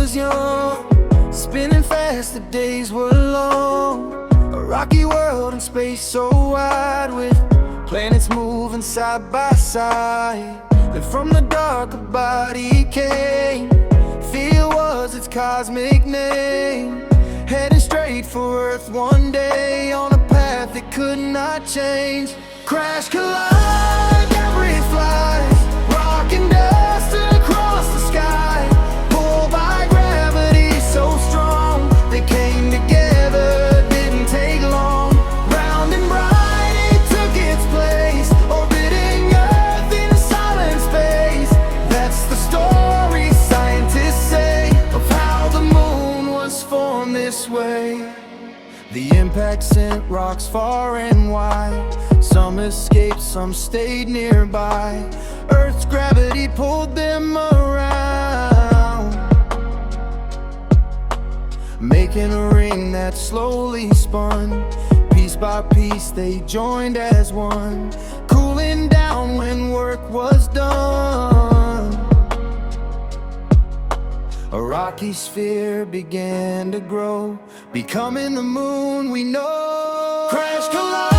was young, spinning fast, the days were long. A rocky world in space so wide, with planets moving side by side. And from the dark a body came, fear was its cosmic name. Heading straight for Earth one day, on a path that could not change. Crash, collide, debris flies, rock and dust across the sky. Pulled by gravity so strong, they came together, didn't take long. Round and bright it took its place, orbiting Earth in silent space. That's the story scientists say, of how the moon was formed this way. The impact sent rocks far and wide. Some escaped, some stayed nearby. Earth's gravity pulled them around, making a ring that slowly spun. Piece by piece they joined as one, cooling down when work was done. A rocky sphere began to grow, becoming the moon we know. Crash, collide.